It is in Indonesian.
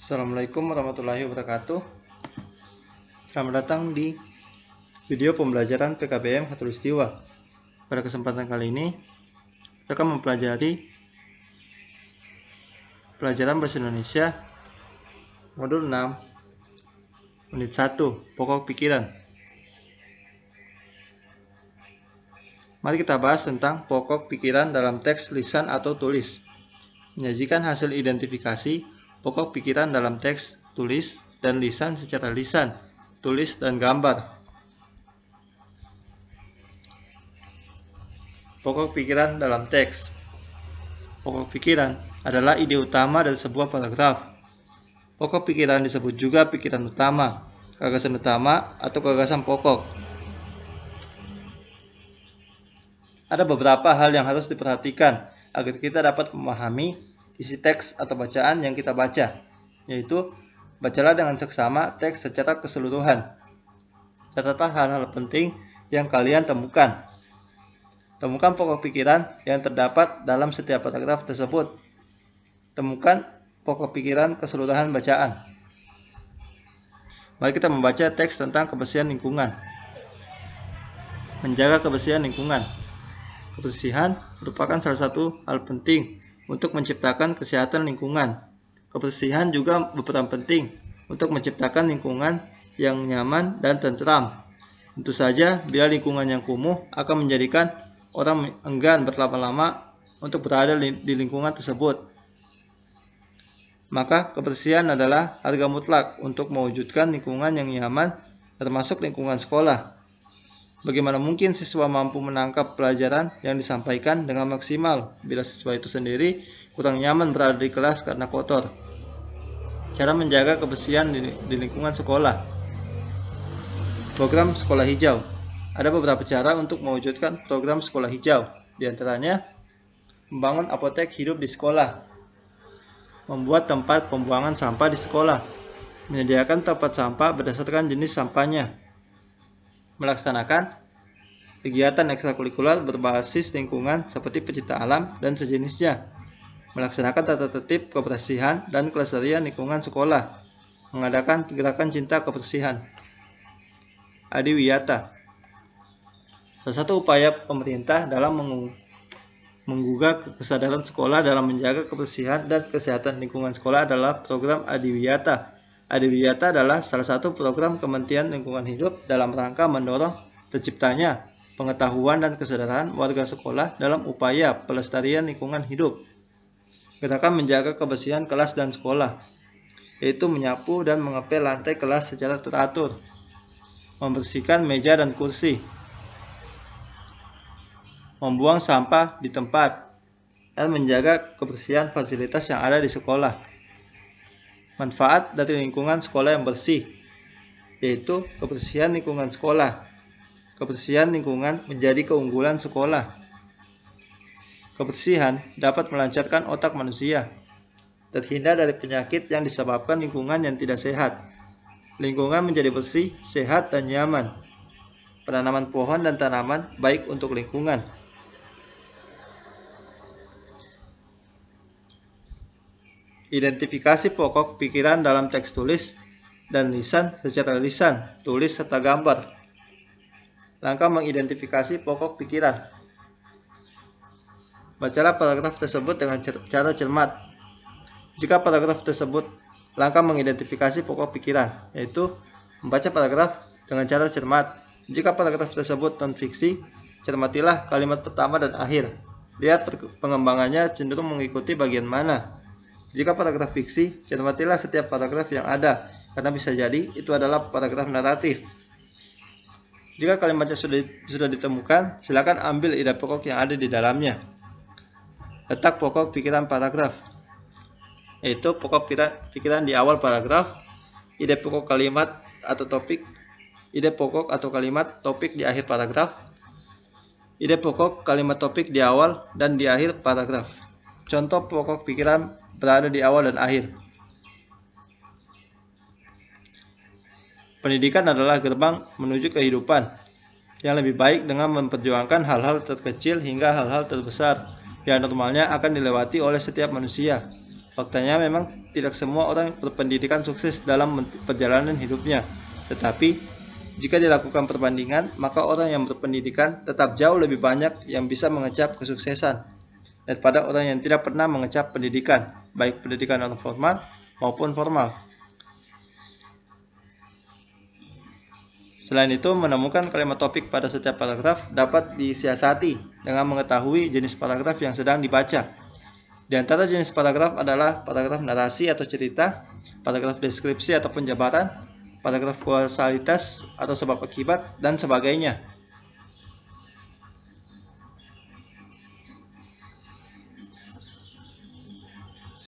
Assalamualaikum warahmatullahi wabarakatuh. Selamat datang di video pembelajaran PKBM Khatulistiwa. Pada kesempatan kali ini, kita akan mempelajari pelajaran Bahasa Indonesia Modul 6, Unit 1, Pokok Pikiran. Mari kita bahas tentang pokok pikiran dalam teks lisan atau tulis. Menyajikan hasil identifikasi pokok pikiran dalam teks, tulis, dan lisan secara lisan, tulis, dan gambar. Pokok pikiran dalam teks. Pokok pikiran adalah ide utama dari sebuah paragraf. Pokok pikiran disebut juga pikiran utama, gagasan utama, atau gagasan pokok. Ada beberapa hal yang harus diperhatikan agar kita dapat memahami isi teks atau bacaan yang kita baca, yaitu bacalah dengan seksama teks secara keseluruhan. Catatlah hal-hal penting yang kalian temukan. Temukan pokok pikiran yang terdapat dalam setiap paragraf tersebut. Temukan pokok pikiran keseluruhan bacaan. Mari kita membaca teks tentang kebersihan lingkungan. Menjaga kebersihan lingkungan. Kebersihan merupakan salah satu hal penting untuk menciptakan kesehatan lingkungan. Kebersihan juga berperan penting untuk menciptakan lingkungan yang nyaman dan tentram. Tentu saja, bila lingkungan yang kumuh akan menjadikan orang enggan berlama-lama untuk berada di lingkungan tersebut. Maka kebersihan adalah harga mutlak untuk mewujudkan lingkungan yang nyaman, termasuk lingkungan sekolah. Bagaimana mungkin siswa mampu menangkap pelajaran yang disampaikan dengan maksimal bila siswa itu sendiri kurang nyaman berada di kelas karena kotor? Cara menjaga kebersihan di lingkungan sekolah. Program sekolah hijau. Ada beberapa cara untuk mewujudkan program sekolah hijau. Di antaranya, membangun apotek hidup di sekolah, membuat tempat pembuangan sampah di sekolah, menyediakan tempat sampah berdasarkan jenis sampahnya, melaksanakan kegiatan ekstrakurikuler berbasis lingkungan seperti pecinta alam dan sejenisnya, melaksanakan tata tertib kebersihan dan kelestarian lingkungan sekolah, mengadakan gerakan cinta kebersihan. Adiwiyata. Salah satu upaya pemerintah dalam menggugah kesadaran sekolah dalam menjaga kebersihan dan kesehatan lingkungan sekolah adalah program Adiwiyata. Adiwiyata adalah salah satu program Kementerian Lingkungan Hidup dalam rangka mendorong terciptanya pengetahuan dan kesadaran warga sekolah dalam upaya pelestarian lingkungan hidup. Gerakan menjaga kebersihan kelas dan sekolah, yaitu menyapu dan mengepel lantai kelas secara teratur, membersihkan meja dan kursi, membuang sampah di tempat, dan menjaga kebersihan fasilitas yang ada di sekolah. Manfaat dari lingkungan sekolah yang bersih, yaitu kebersihan lingkungan sekolah. Kebersihan lingkungan menjadi keunggulan sekolah. Kebersihan dapat melancarkan otak manusia, terhindar dari penyakit yang disebabkan lingkungan yang tidak sehat. Lingkungan menjadi bersih, sehat, dan nyaman. Penanaman pohon dan tanaman baik untuk lingkungan. Identifikasi pokok pikiran dalam teks tulis dan lisan secara lisan, tulis, serta gambar. Langkah mengidentifikasi pokok pikiran. Bacalah paragraf tersebut dengan cara cermat. Jika paragraf tersebut, langkah mengidentifikasi pokok pikiran, yaitu membaca paragraf dengan cara cermat. Jika paragraf tersebut non-fiksi, cermatilah kalimat pertama dan akhir. Lihat pengembangannya cenderung mengikuti bagian mana. Jika paragraf fiksi, cermatilah setiap paragraf yang ada, karena bisa jadi itu adalah paragraf naratif. Jika kalimatnya sudah ditemukan, silakan ambil ide pokok yang ada di dalamnya. Letak pokok pikiran paragraf, yaitu pokok pikiran di awal paragraf, ide pokok kalimat atau topik, ide pokok atau kalimat topik di akhir paragraf, ide pokok kalimat topik di awal dan di akhir paragraf. Contoh pokok pikiran berada di awal dan akhir. Pendidikan adalah gerbang menuju kehidupan yang lebih baik dengan memperjuangkan hal-hal terkecil hingga hal-hal terbesar yang normalnya akan dilewati oleh setiap manusia. Faktanya memang tidak semua orang berpendidikan sukses dalam perjalanan hidupnya. Tetapi, jika dilakukan perbandingan, maka orang yang berpendidikan tetap jauh lebih banyak yang bisa mengecap kesuksesan daripada orang yang tidak pernah mengecap pendidikan, baik pendidikan non formal maupun formal. Selain itu, menemukan kalimat topik pada setiap paragraf dapat disiasati dengan mengetahui jenis paragraf yang sedang dibaca. Di antara jenis paragraf adalah paragraf narasi atau cerita, paragraf deskripsi atau penjabaran, paragraf kausalitas atau sebab akibat, dan sebagainya.